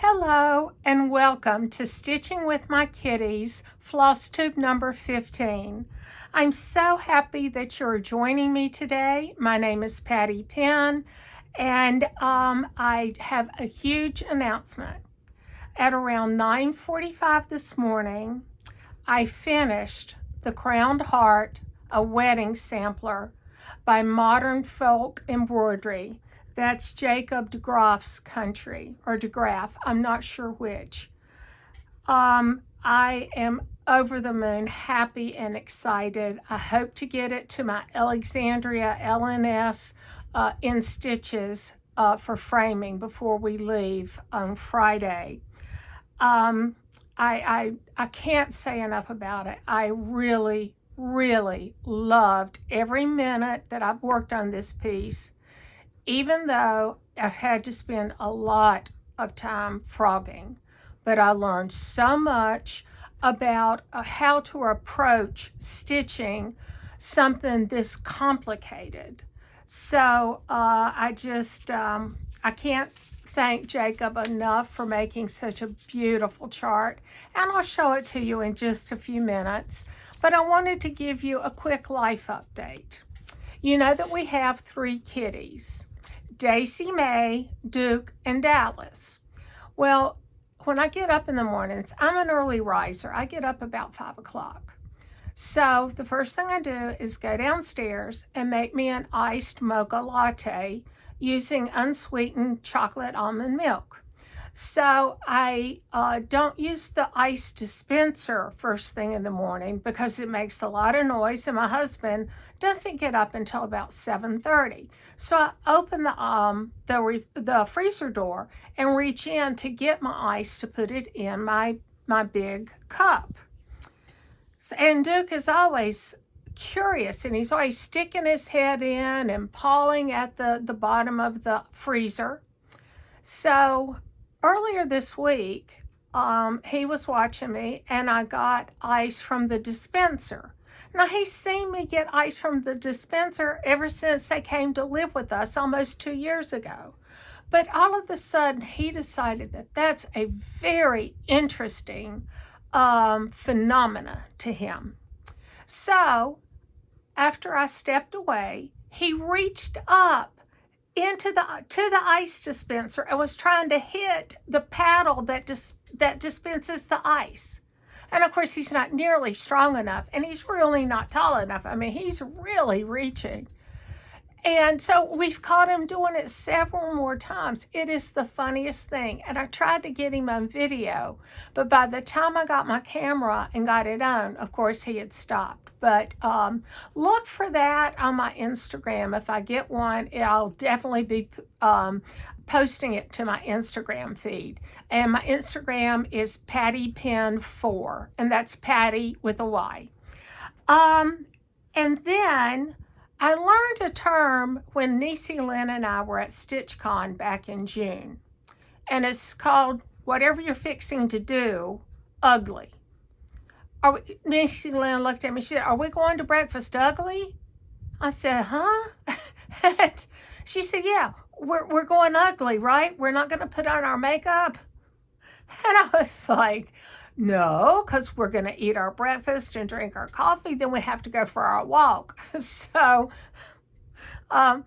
Hello and welcome to Stitching with My Kitties, Floss Tube number 15. I'm so happy that you're joining me today. My name is Patty Penn, and I have a huge announcement. At around 9:45 this morning, I finished The Crowned Heart, a wedding sampler by Modern Folk Embroidery. That's Jacob de Graaf's country, or de Graaf, I'm not sure which. I am over the moon, happy and excited. I hope to get it to my Alexandria LNS in stitches for framing before we leave on Friday. I can't say enough about it. I really loved every minute that I've worked on this piece, even though I've had to spend a lot of time frogging. But I learned so much about how to approach stitching something this complicated. So I can't thank Jacob enough for making such a beautiful chart, and I'll show it to you in just a few minutes. But I wanted to give you a quick life update. You know that we have 3 kitties: Daisy, May, Duke, and Dallas. Well, when I get up in the mornings, I'm an early riser. I get up about 5 o'clock. So the first thing I do is go downstairs and make me an iced mocha latte using unsweetened chocolate almond milk. So I don't use the ice dispenser first thing in the morning because it makes a lot of noise, and my husband doesn't get up until about 7:30. So I open the freezer door and reach in to get my ice to put it in my big cup. And Duke is always curious, and he's always sticking his head in and pawing at the bottom of the freezer. So earlier this week, he was watching me, and I got ice from the dispenser. Now, he's seen me get ice from the dispenser ever since they came to live with us almost 2 years ago. But all of a sudden, he decided that that's a very interesting phenomena to him. So after I stepped away, he reached up to the ice dispenser and was trying to hit the paddle that dispenses the ice. And of course, he's not nearly strong enough, and he's really not tall enough. I mean, he's really reaching. And so we've caught him doing it several more times. It is the funniest thing. And I tried to get him on video, but by the time I got my camera and got it on, of course, he had stopped. But look for that on my Instagram. If I get one, I'll definitely be posting it to my Instagram feed. And my Instagram is pattypen4, and that's Patty with a Y. And then I learned a term when Niecy Lynn and I were at StitchCon back in June, and it's called, whatever you're fixing to do, ugly. Niecy Lynn looked at me, she said, "Are we going to breakfast ugly?" I said, "Huh?" And she said, "Yeah, we're going ugly, right? We're not going to put on our makeup." And I was like, "No, because we're going to eat our breakfast and drink our coffee. Then we have to go for our walk." So I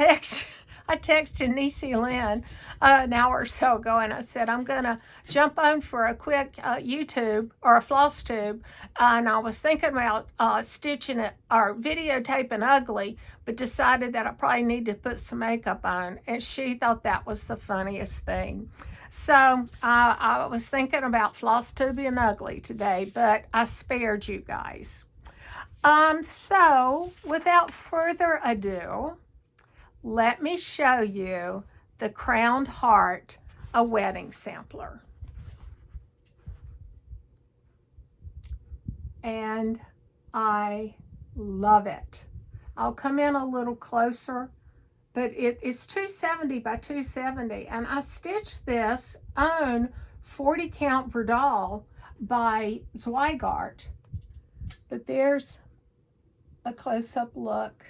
texted Niecy Lynn an hour or so ago, and I said, "I'm going to jump on for a quick YouTube or a floss tube." And I was thinking about stitching it or videotaping ugly, but decided that I probably need to put some makeup on. And she thought that was the funniest thing. So I was thinking about floss tubing ugly today, but I spared you guys. So without further ado, let me show you the Crowned Heart, a wedding sampler. And I love it. I'll come in a little closer, but it's 270 by 270, and I stitched this on 40 count Verdal by Zweigart. But there's a close-up look,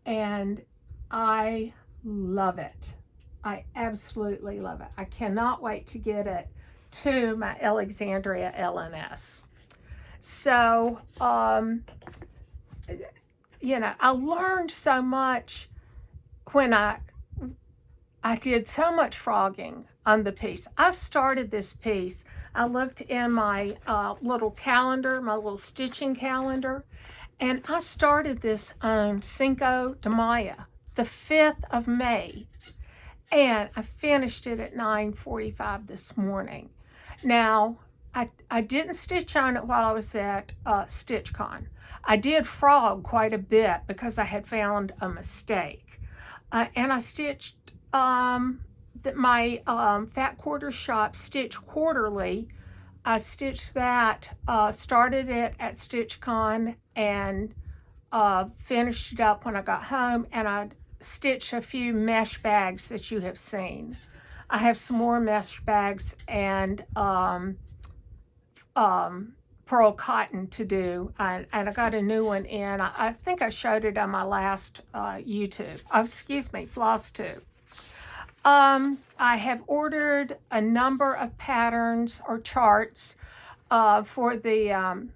and I love it. I absolutely love it. I cannot wait to get it to my Alexandria LNS. So, you know, I learned so much when I did so much frogging on the piece. I started this piece. I looked in my little calendar, my little stitching calendar, and I started this on Cinco de Mayo, the 5th of May, and I finished it at 9:45 this morning. Now, I didn't stitch on it while I was at StitchCon. I did frog quite a bit because I had found a mistake. And I stitched my Fat Quarter Shop Stitch Quarterly. I stitched that, started it at StitchCon and finished it up when I got home, and I stitched a few mesh bags that you have seen. I have some more mesh bags and pearl cotton to do, and I got a new one in. I think I showed it on my last YouTube. Oh, excuse me, Floss tube. I have ordered a number of patterns or charts for the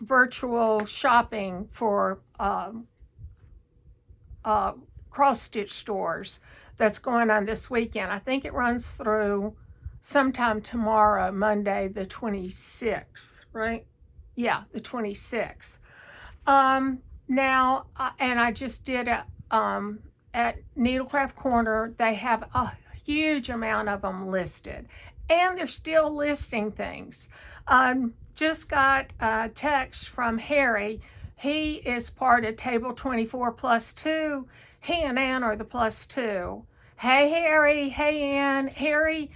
virtual shopping for cross stitch stores that's going on this weekend. I think it runs through sometime tomorrow, Monday the 26th, right? Yeah, the 26th. Now, and I just did it at Needlecraft Corner. They have a huge amount of them listed, and they're still listing things. Just got a text from Harry. He is part of Table 24 Plus 2. He and Ann are the Plus 2. Hey, Harry. Hey, Ann. Harry,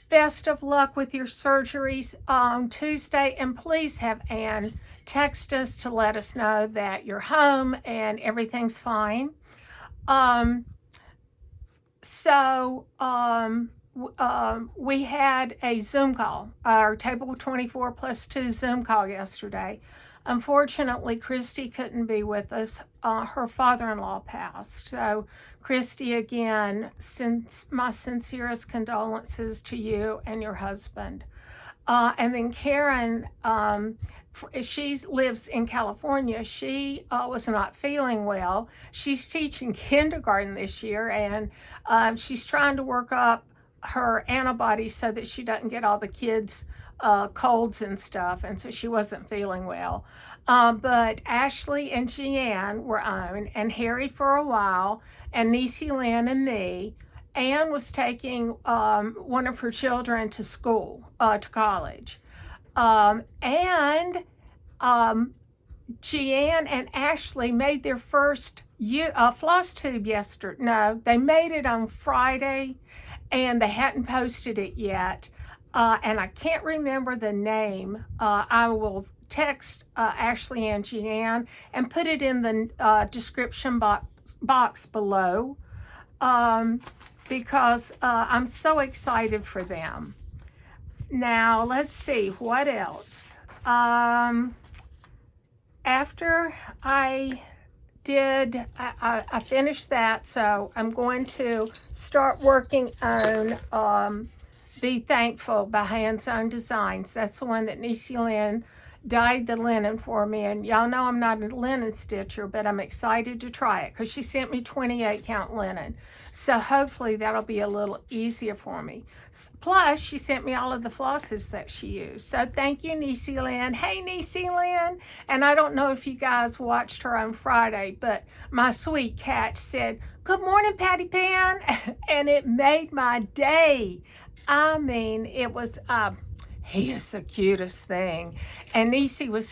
best of luck with your surgeries on Tuesday, and please have Ann text us to let us know that you're home and everything's fine. We had a Zoom call, our Table 24 Plus 2 Zoom call yesterday. Unfortunately, Christy couldn't be with us. Her father-in-law passed. So, Christy, again, my sincerest condolences to you and your husband. And then Karen, she lives in California. She was not feeling well. She's teaching kindergarten this year, and she's trying to work up her antibodies so that she doesn't get all the kids' colds and stuff, and so she wasn't feeling well. But Ashley and Jeanne were on, and Harry for a while, and Niecy Lynn and me. Anne was taking one of her children to school, to college. And Jeanne and Ashley made their first floss tube yesterday. No, they made it on Friday, and they hadn't posted it yet. And I can't remember the name. I will text Ashley and Jeanne and put it in the description box below, because I'm so excited for them. Now, let's see, what else? After I finished that, so I'm going to start working on Be Thankful by Hands On Designs. That's the one that Niecy Lynn dyed the linen for me, and y'all know I'm not a linen stitcher, but I'm excited to try it because she sent me 28 count linen, so hopefully that'll be a little easier for me. Plus, she sent me all of the flosses that she used, so thank you, Niecy Lynn. Hey, Niecy Lynn. And I don't know if you guys watched her on Friday, but my sweet cat said, "Good morning, Patty Pan," and it made my day. I mean, it was he is the cutest thing. And Niecy was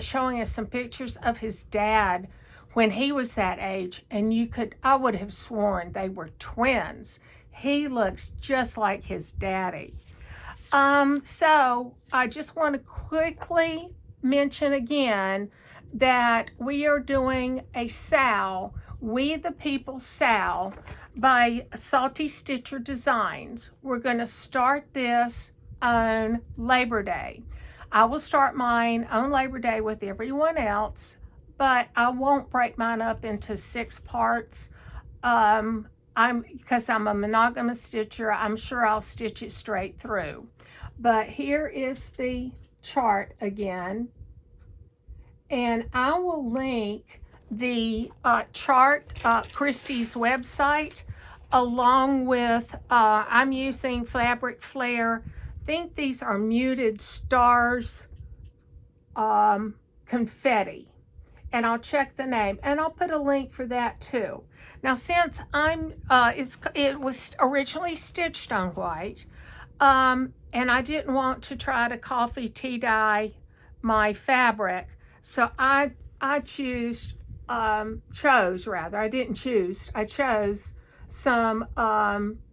showing us some pictures of his dad when he was that age, and I would have sworn they were twins. He looks just like his daddy. So I just want to quickly mention again that we are doing a SAL, We the People SAL, by Salty Stitcher Designs. We're going to start this on Labor Day. I will start mine on Labor Day with everyone else, but I won't break mine up into 6 parts. because I'm a monogamous stitcher, I'm sure I'll stitch it straight through. But here is the chart again, and I will link the chart, Christy's website, along with, I'm using Fabric Flair. I think these are Muted Stars confetti, and I'll check the name, and I'll put a link for that too. Now, since it was originally stitched on white, and I didn't want to try to coffee tea dye my fabric, so I chose some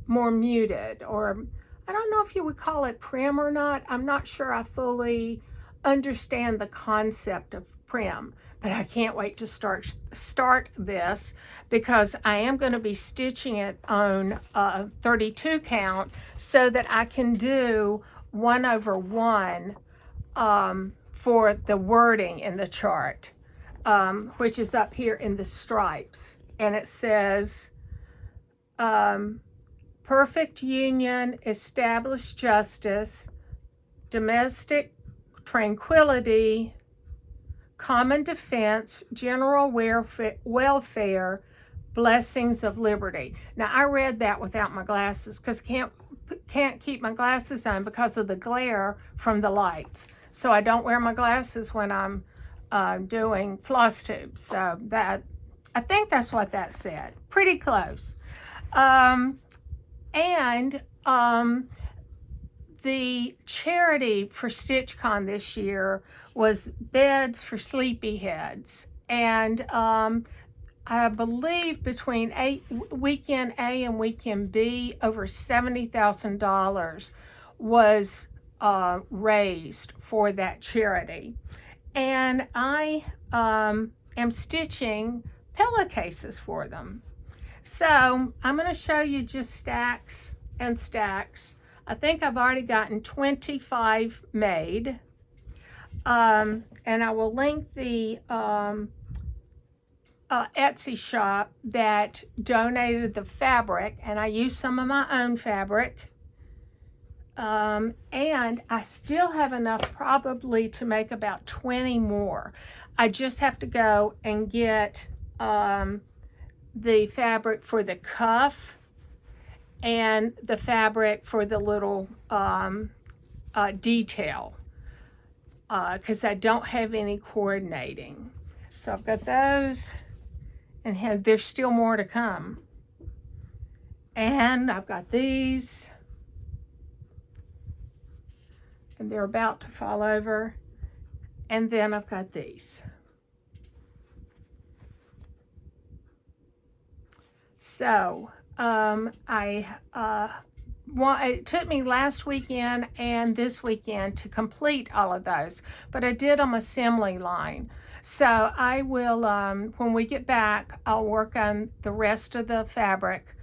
more muted, or I don't know if you would call it prim or not. I'm not sure I fully understand the concept of prim, but I can't wait to start this, because I am going to be stitching it on 32 count so that I can do 1/1 for the wording in the chart, which is up here in the stripes, and it says perfect union, established justice, domestic tranquility, common defense, general welfare, blessings of liberty. Now, I read that without my glasses, because can't keep my glasses on because of the glare from the lights. So I don't wear my glasses when I'm doing floss tubes. So that, I think that's what that said. Pretty close. The charity for StitchCon this year was Beds for Sleepyheads. And I believe between weekend A and weekend B, over $70,000 was raised for that charity. And I am stitching pillowcases for them. So I'm going to show you just stacks and stacks. I think I've already gotten 25 made. And I will link the Etsy shop that donated the fabric, and I used some of my own fabric. And I still have enough probably to make about 20 more. I just have to go and get the fabric for the cuff and the fabric for the little detail, because I don't have any coordinating. So I've got those, and there's still more to come. And I've got these, and they're about to fall over. And then I've got these. So it took me last weekend and this weekend to complete all of those, but I did them assembly line. So I will, when we get back, I'll work on the rest of the fabric.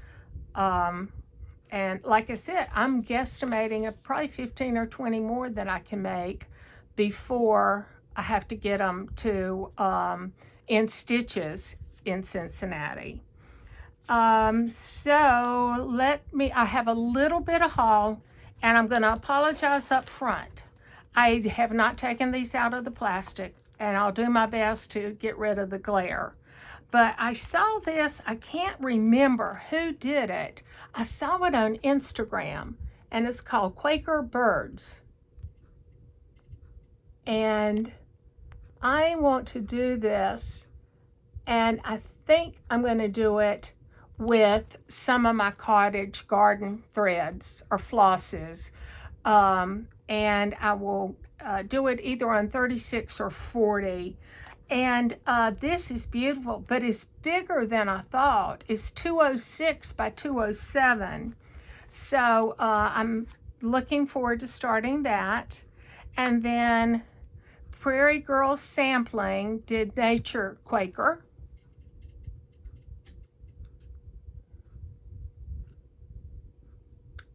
And like I said, I'm guesstimating of probably 15 or 20 more that I can make before I have to get them to in stitches in Cincinnati. So I have a little bit of haul, and I'm going to apologize up front. I have not taken these out of the plastic, and I'll do my best to get rid of the glare. But I saw this, I can't remember who did it. I saw it on Instagram, and it's called Quaker Birds. And I want to do this, and I think I'm going to do it with some of my cottage garden threads or flosses, and I will do it either on 36 or 40. And this is beautiful, but it's bigger than I thought. It's 206 by 207. So I'm looking forward to starting that. And then Prairie Girls Sampling did Nature Quaker.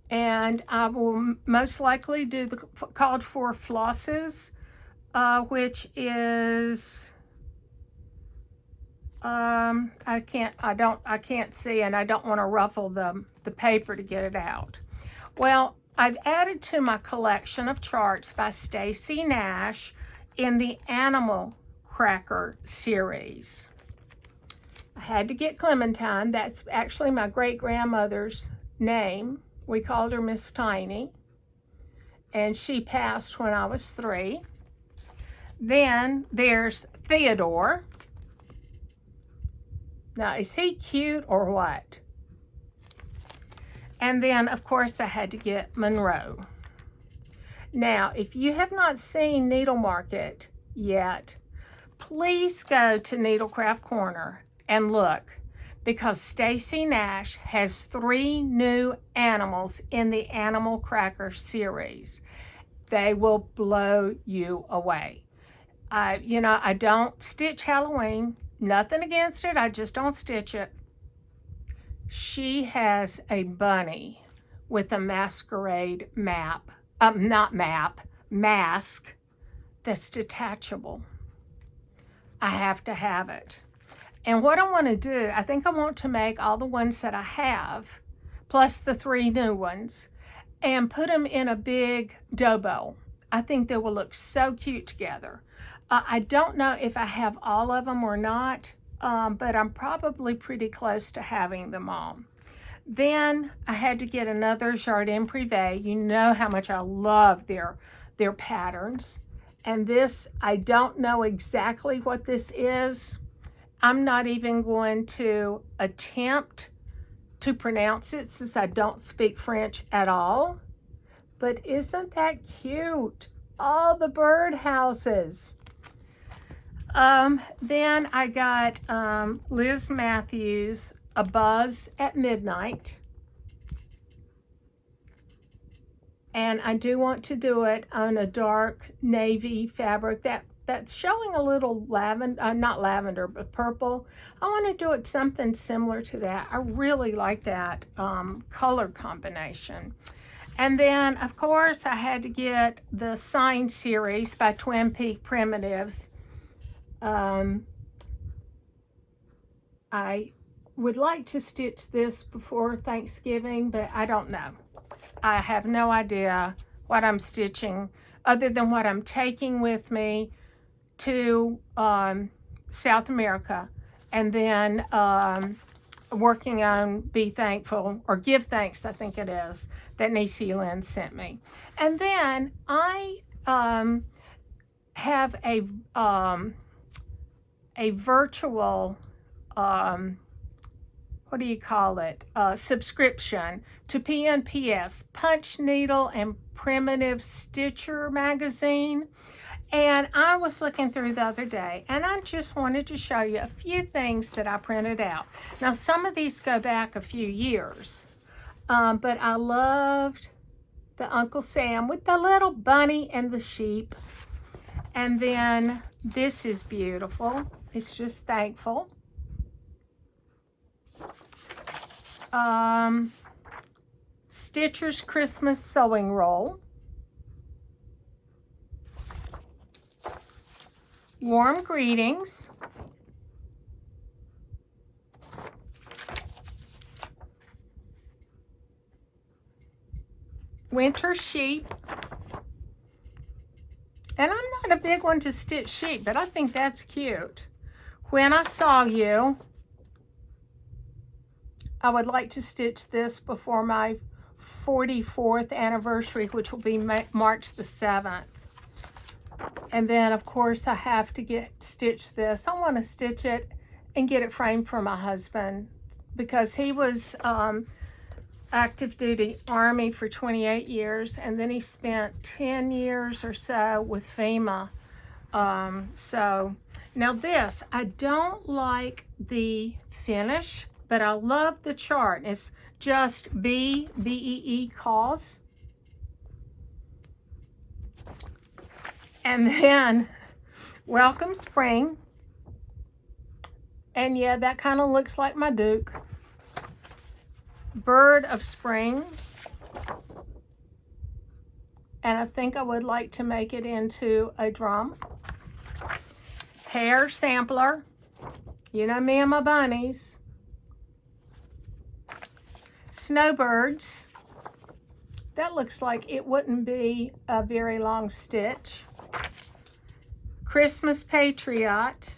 And I will most likely do the called for flosses, which is I can't see, and I don't want to ruffle the paper to get it out. Well, I've added to my collection of charts by Stacy Nash in the Animal Cracker series. I had to get Clementine. That's actually my great-grandmother's name. We called her Miss Tiny, and she passed when I was 3. Then there's Theodore. Now, is he cute or what? And then, of course, I had to get Monroe. Now, if you have not seen Needle Market yet, please go to Needlecraft Corner and look, because Stacy Nash has 3 new animals in the Animal Cracker series. They will blow you away. I don't stitch Halloween. Nothing against it. I just don't stitch it. She has a bunny with a masquerade mask that's detachable. I have to have it. And what I want to do, I think I want to make all the ones that I have, plus the 3 new ones, and put them in a big dough bowl. I think they will look so cute together. I don't know if I have all of them or not, but I'm probably pretty close to having them all. Then I had to get another Jardin Privé. You know how much I love their patterns. And this, I don't know exactly what this is. I'm not even going to attempt to pronounce it since I don't speak French at all. But isn't that cute? All the bird houses. Then I got Liz Matthews, A Buzz at Midnight. And I do want to do it on a dark navy fabric that's showing a little lavender, not lavender, but purple. I want to do it something similar to that. I really like that color combination. And then, of course, I had to get the Sign series by Twin Peak Primitives. I would like to stitch this before Thanksgiving, but I don't know. I have no idea what I'm stitching other than what I'm taking with me to South America, and then working on Be Thankful, or Give Thanks, I think it is, that Niecy Lynn sent me. And then I have a virtual, what do you call it, subscription to PNPS, Punch Needle and Primitive Stitcher magazine. And I was looking through the other day, and I just wanted to show you a few things that I printed out. Now, some of these go back a few years, but I loved the Uncle Sam with the little bunny and the sheep. And then this is beautiful. It's just thankful. Stitcher's Christmas Sewing Roll. Warm Greetings. Winter Sheep. And I'm not a big one to stitch sheep, but I think that's cute. When I Saw You. I would like to stitch this before my 44th anniversary, which will be March the 7th. And then, of course, I have to stitch this. I want to stitch it and get it framed for my husband, because he was active duty Army for 28 years, and then he spent 10 years or so with FEMA. So now this, I don't like the finish, but I love the chart. It's just B-E-E cause. And then Welcome Spring. And yeah, that kind of looks like my Duke. Bird of Spring. And I think I would like to make it into a drum. Hair Sampler. You know me and my bunnies. Snowbirds. That looks like it wouldn't be a very long stitch. Christmas Patriot.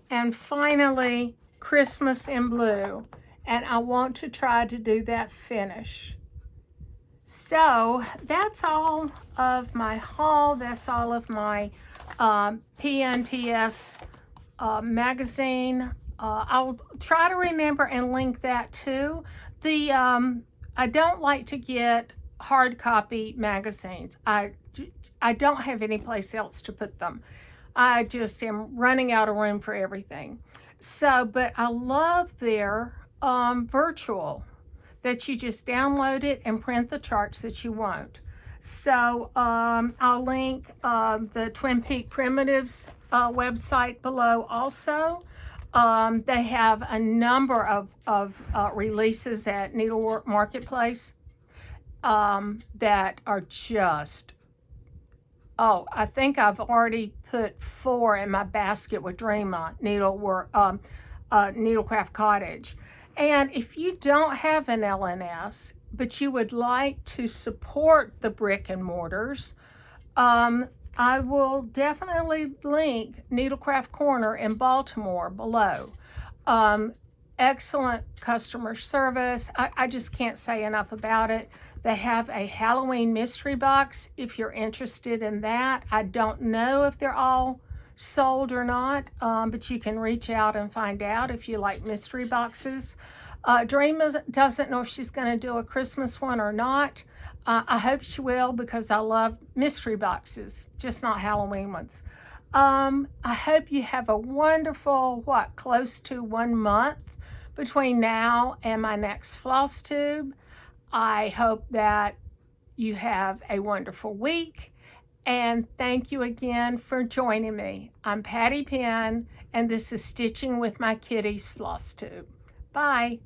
And finally, Christmas in Blue. And I want to try to do that finish. So that's all of my haul. That's all of my PNPS magazine. I'll try to remember and link that too. I don't like to get hard copy magazines. I don't have any place else to put them. I just am running out of room for everything. So, but I love their virtual, that you just download it and print the charts that you want. So I'll link the Twin Peak Primitives website below also. They have a number of releases at Needlework Marketplace that are just, I think I've already put 4 in my basket with Dreama Needlecraft Cottage. And if you don't have an LNS, but you would like to support the brick and mortars, I will definitely link Needlecraft Corner in Baltimore below. Excellent customer service. I just can't say enough about it. They have a Halloween mystery box if you're interested in that. I don't know if they're all sold or not, but you can reach out and find out if you like mystery boxes. Dreama doesn't know if she's going to do a Christmas one or not. I hope she will, because I love mystery boxes, just not Halloween ones. I hope you have a wonderful, close to 1 month between now and my next floss tube. I hope that you have a wonderful week, and thank you again for joining me. I'm Patty Penn, and this is Stitching with My Kitties floss tube. Bye.